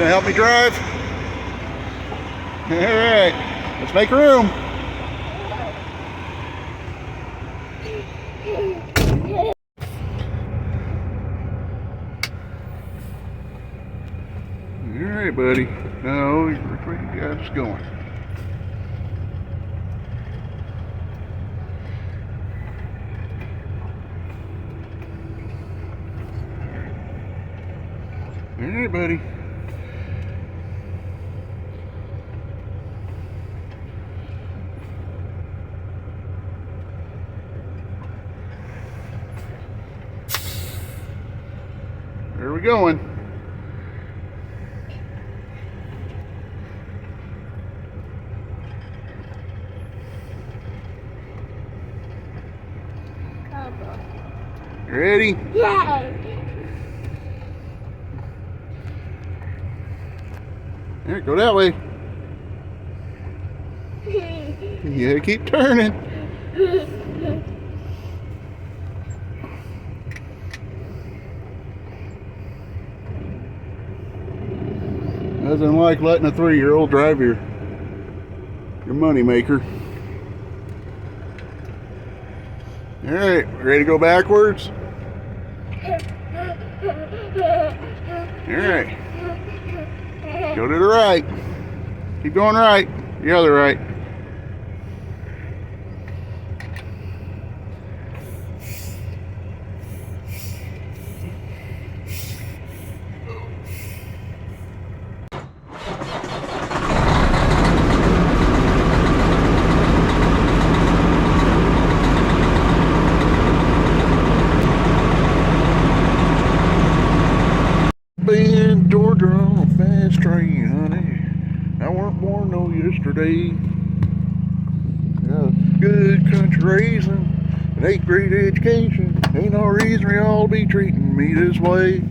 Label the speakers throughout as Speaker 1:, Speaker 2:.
Speaker 1: gonna help me drive? All right, let's make room. All right, buddy. Now, where you guys going? All right, buddy. Where are we going? You ready?
Speaker 2: Yeah.
Speaker 1: Here, go that way. Yeah, keep turning. Nothing like letting a 3-year-old drive your money maker. All right, ready to go backwards? All right. Go to the right. Keep going right. The other right. Been Georgia on a fast train, honey. I weren't born no yesterday. Good country raising, an 8th grade education. Ain't no reason y'all be treating me this way.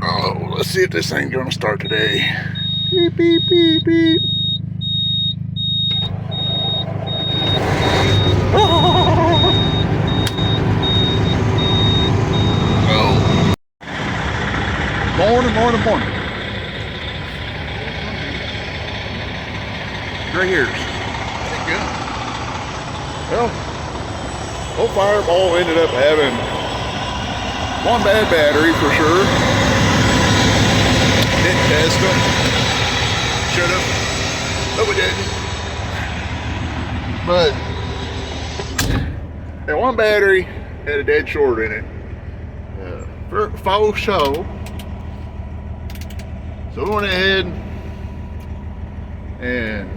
Speaker 1: Oh, let's see if this thing's gonna start today. Beep, beep, beep, beep. Oh. Morning, morning, morning. Right here. Well, old Fireball ended up having one bad battery for sure. Didn't test them. Should have. But we didn't. But that one battery had a dead short in it. For faux show. So we went ahead and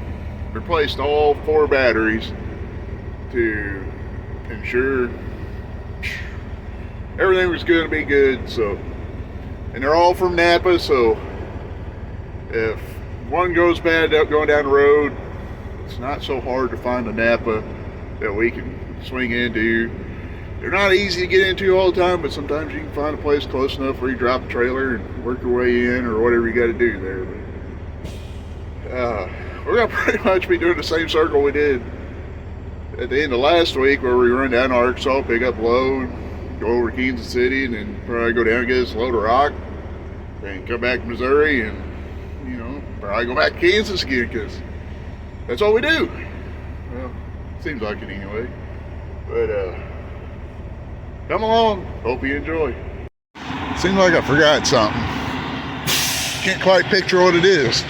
Speaker 1: replaced all 4 batteries to ensure everything was going to be good. So, and they're all from Napa, so if one goes bad going down the road, it's not so hard to find a Napa that we can swing into. They're not easy to get into all the time, but sometimes you can find a place close enough where you drop the trailer and work your way in, or whatever you got to do there. But, we're going to pretty much be doing the same circle we did at the end of last week, where we run down to Arkansas, pick up load, go over to Kansas City, and then probably go down and get us a load of rock, and come back to Missouri, and, you know, probably go back to Kansas again, because that's all we do. Well, seems like it anyway. But, come along. Hope you enjoy. Seems like I forgot something. Can't quite picture what it is.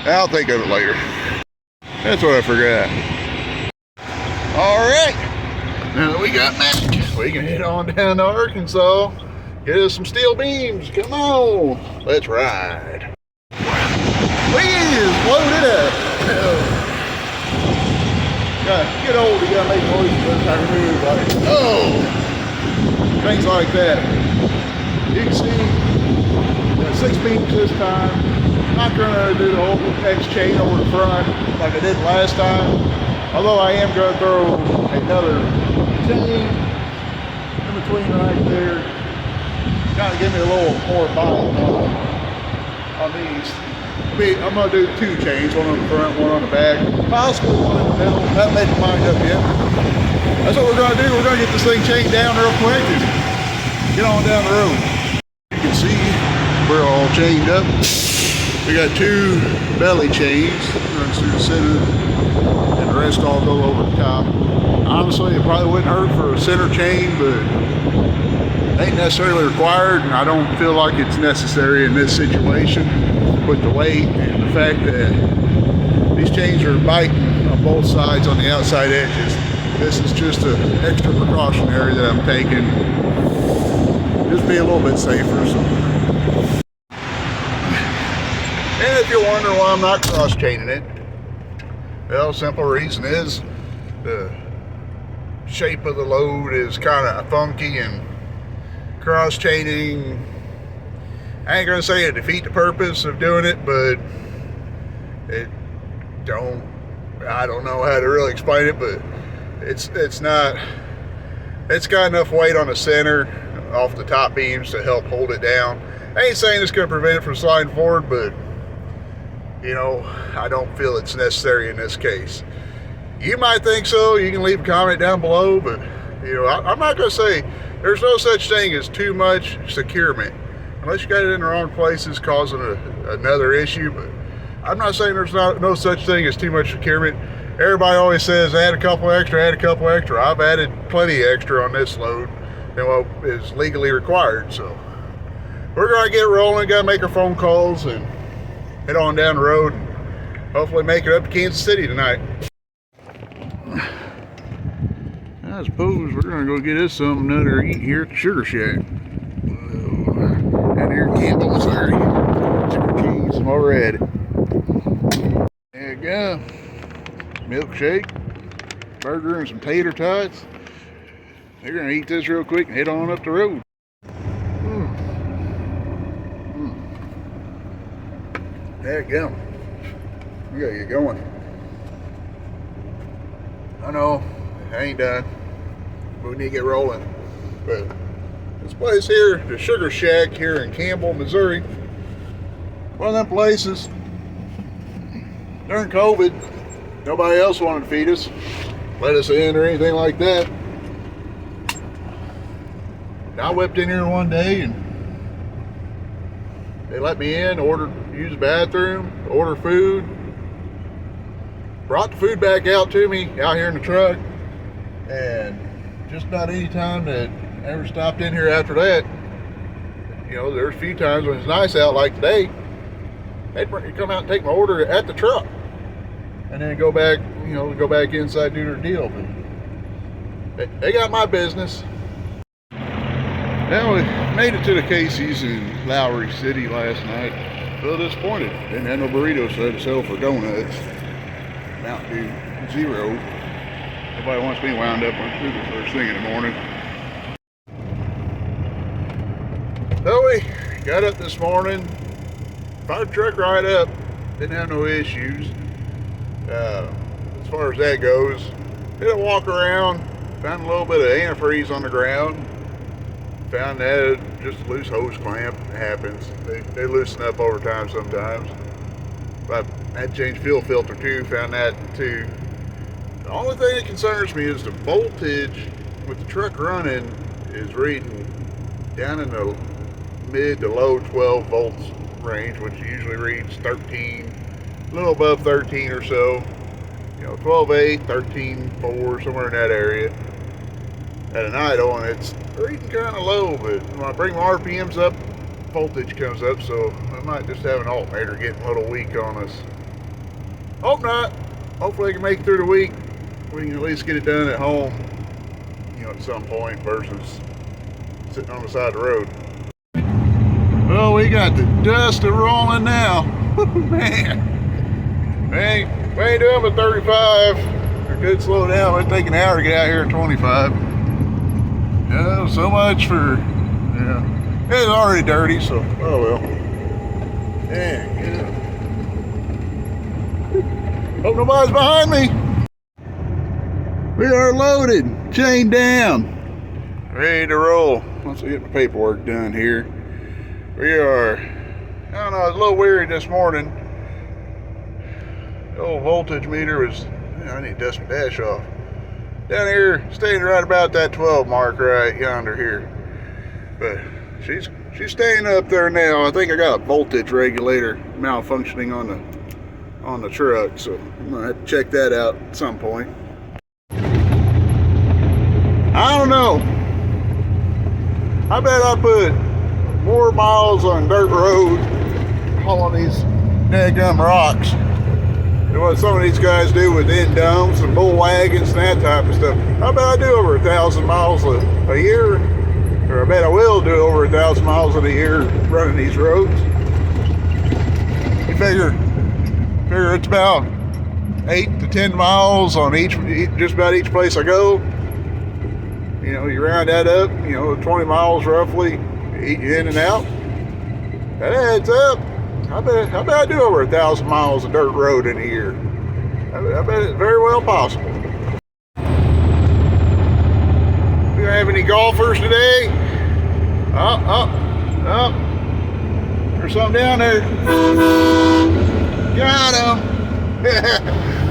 Speaker 1: I'll think of it later. That's what I forgot. Alright. Now that we got Mac, we can head on down to Arkansas. Get us some steel beams. Come on. Let's ride. Please load it up. Get old, you gotta make noises every time you move, like, oh, things like that. You can see 6 beams this time. I'm not gonna do the whole X chain over the front like I did last time, although I am gonna throw another chain in between right there, kind of give me a little more bite on these. I'm going to do 2 chains, one on the front, one on the back, possibly one in the middle. Haven't made my mind up yet. That's what we're going to do. We're going to get this thing chained down real quick and get on down the road. You can see we're all chained up. We got 2 belly chains runs through the center, and the rest all go over the top. Honestly, it probably wouldn't hurt for a center chain, but it ain't necessarily required, and I don't feel like it's necessary in this situation with the weight and the fact that these chains are biting on both sides on the outside edges. This is just an extra precautionary that I'm taking. Just be a little bit safer. So. And if you're wondering why I'm not cross-chaining it, well, simple reason is the shape of the load is kind of funky, and cross-chaining, I ain't gonna say it defeat the purpose of doing it, but I don't know how to really explain it, but it's got enough weight on the center off the top beams to help hold it down. I ain't saying it's gonna prevent it from sliding forward, but you know, I don't feel it's necessary in this case. You might think so. You can leave a comment down below, but you know, I'm not gonna say there's no such thing as too much securement, unless you got it in the wrong places causing another issue. But I'm not saying there's no such thing as too much securement. Everybody always says add a couple extra, add a couple extra. I've added plenty extra on this load than what is legally required. So we're gonna get rolling, gotta make our phone calls and head on down the road and hopefully make it up to Kansas City tonight. I suppose we're gonna go get us something to eat here at the Sugar Shack. Down here in Campbell, Missouri. Sugar cheese, I'm already. There you go. Milkshake, burger, and some tater tots. They're gonna eat this real quick and head on up the road. There you go. We gotta get going. I know, I ain't done. But we need to get rolling. But this place here, the Sugar Shack here in Campbell, Missouri, one of them places. During COVID, nobody else wanted to feed us, let us in or anything like that. And I whipped in here one day and they let me in, use the bathroom, order food, brought the food back out to me out here in the truck, and just about any time that I ever stopped in here after that, you know, there's a few times when it's nice out like today, they'd come out and take my order at the truck and then go back inside, do their deal. But they got my business. Now we made it to the Casey's in Lowry City last night. A little disappointed. Didn't have no burritos to sell for donuts. Mountain Dew Zero. Nobody wants me wound up on sugar first thing in the morning. So we got up this morning, fired the truck right up. Didn't have no issues. As far as that goes, did a walk around, found a little bit of antifreeze on the ground. Found that just a loose hose clamp. It happens. They loosen up over time sometimes. But I had to change fuel filter too. Found that too. The only thing that concerns me is the voltage with the truck running is reading down in the mid to low 12 volts range, which usually reads 13, a little above 13 or so. You know, 12.8, 13.4, somewhere in that area. At an idle, and it's reading kind of low, but when I bring my RPMs up, voltage comes up, so I might just have an alternator getting a little weak on us. Hope not. Hopefully I can make it through the week. We can at least get it done at home, you know, at some point versus sitting on the side of the road. Well, we got the dust rolling now. Man. We ain't doing but 35. We could slow down. It'd take an hour to get out here at 25. Yeah, so much for, yeah. It's already dirty, so, oh well. Yeah. Hope nobody's behind me. We are loaded, chained down, ready to roll. Once we get the paperwork done here. We are, I don't know, I was a little weary this morning. The old voltage meter was, I need to dust my dash off. Down here, staying right about that 12 mark right yonder here. But she's staying up there now. I think I got a voltage regulator malfunctioning on the truck, so I'm gonna have to check that out at some point. I don't know. I bet I put more miles on dirt road hauling these daggum rocks than what some of these guys do with end dumps and bull wagons and that type of stuff. I bet I do over 1,000 miles a year, or I bet I will do over 1,000 miles in a year running these roads. You figure it's about 8 to 10 miles on just about each place I go. You know, you round that up, 20 miles roughly in and out. That adds up. I bet I do over 1,000 miles of dirt road in a year. I bet it's very well possible. We don't have any golfers today. Oh, there's something down there. Got him.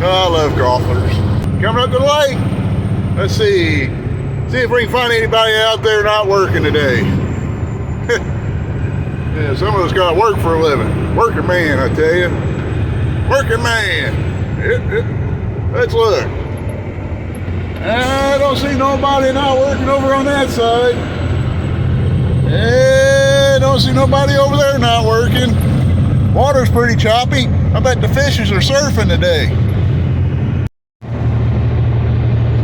Speaker 1: Oh, I love golfers. Coming up to the lake. Let's see if we can find anybody out there not working today. Yeah, some of us got to work for a living. Working man, I tell you. Working man. Let's look. I don't see nobody not working over on that side. Don't see nobody over there not working. Water's pretty choppy. I bet the fishes are surfing today.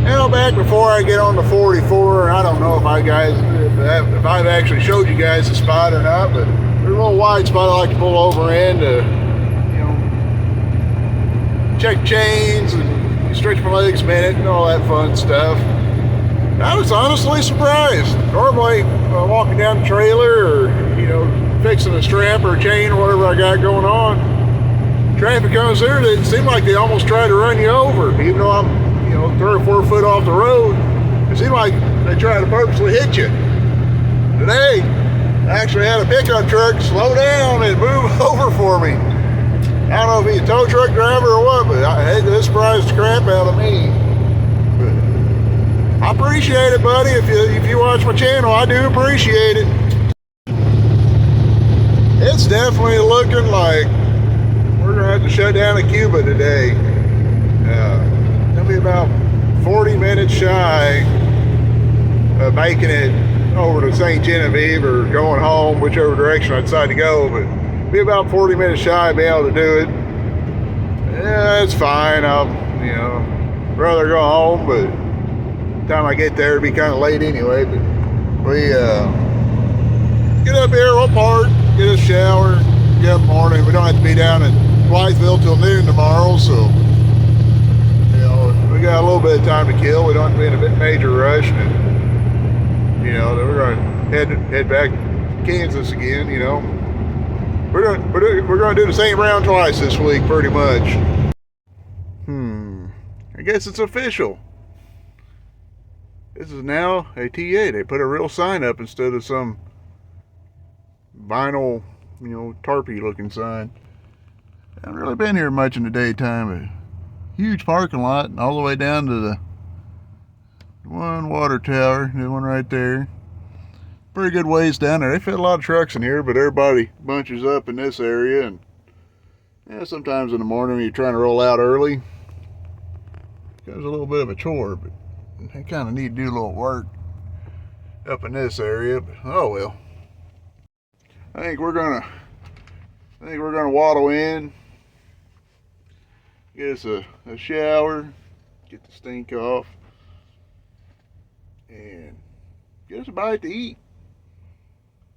Speaker 1: Now back before I get on the 44, I don't know if I've actually showed you guys the spot or not, but there's a little wide spot I like to pull over in to, check chains and stretch my legs a minute and all that fun stuff. I was honestly surprised. Normally, walking down the trailer or, fixing a strap or a chain or whatever I got going on, traffic comes through, it seemed like they almost try to run you over, even though I'm 3 or 4 foot off the road. It seemed like they try to purposely hit you. Today, I actually had a pickup truck slow down and move over for me. I don't know if he's a tow truck driver or what, but it surprised the crap out of me. But I appreciate it, buddy. If you watch my channel, I do appreciate it. It's definitely looking like we're gonna have to shut down in Cuba today. It'll be about 40 minutes shy of making it over to St. Genevieve or going home, whichever direction I decide to go, but be about 40 minutes shy of being able to do it. Yeah, it's fine. I'll, rather go home, but by the time I get there, it'll be kind of late anyway. But we get up here, we'll park, get a shower, get up in the morning. We don't have to be down in Blytheville till noon tomorrow, so we got a little bit of time to kill. We don't have to be in a major rush, and then we're going to head back to Kansas again. We're going to do the same round twice this week, pretty much. I guess it's official. This is now a TA. They put a real sign up instead of some vinyl, tarpy looking sign. I haven't really been here much in the daytime, but huge parking lot all the way down to the one water tower, the one right there. Pretty good ways down there. They fit a lot of trucks in here, but everybody bunches up in this area, and sometimes in the morning when you're trying to roll out early, it becomes a little bit of a chore, but they kind of need to do a little work up in this area, but oh well. I think we're gonna waddle in, get us a shower, get the stink off, and get us a bite to eat.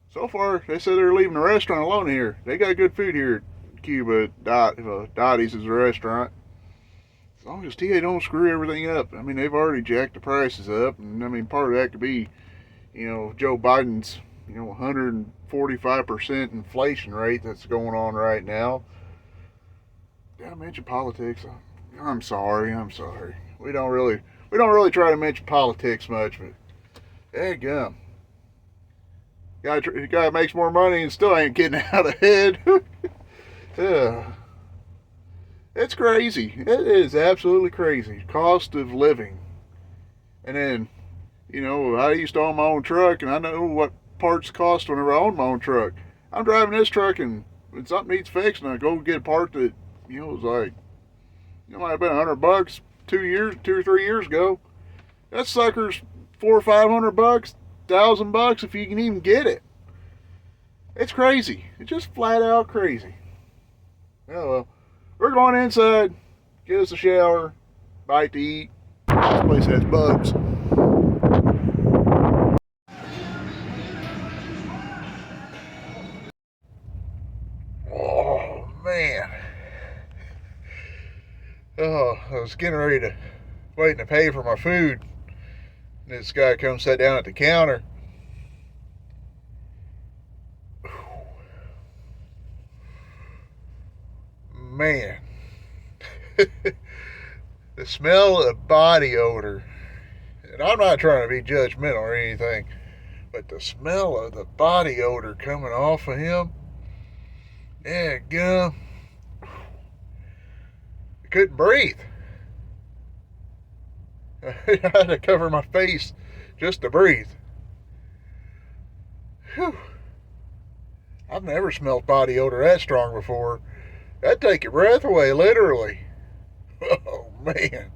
Speaker 1: So far, they said they're leaving the restaurant alone here. They got good food here at Cuba. Dottie's is a restaurant. As long as TA don't screw everything up. I mean, they've already jacked the prices up, and part of that could be, Joe Biden's, 145% inflation rate that's going on right now. Did I mention politics? I'm sorry. We don't really try to mention politics much, but dadgum. Guy makes more money and still ain't getting out ahead. Yeah. It's crazy. It is absolutely crazy. Cost of living. And then, I used to own my own truck, and I know what parts cost whenever I own my own truck. I'm driving this truck and when something needs fixing, I go get a part that, was like, it might have been $100 2 or 3 years ago. That sucker's $400 or $500, $1,000 if you can even get it. It's crazy. It's just flat out crazy. Oh well. We're going inside, get us a shower, bite to eat. This place has bugs. Oh man. Oh, I was getting ready to waiting to pay for my food. This guy comes sat down at the counter. Man. The smell of body odor. And I'm not trying to be judgmental or anything, but the smell of the body odor coming off of him, yeah, gum. I couldn't breathe. I had to cover my face just to breathe. Whew. I've never smelled body odor that strong before. That'd take your breath away, literally. Oh, man.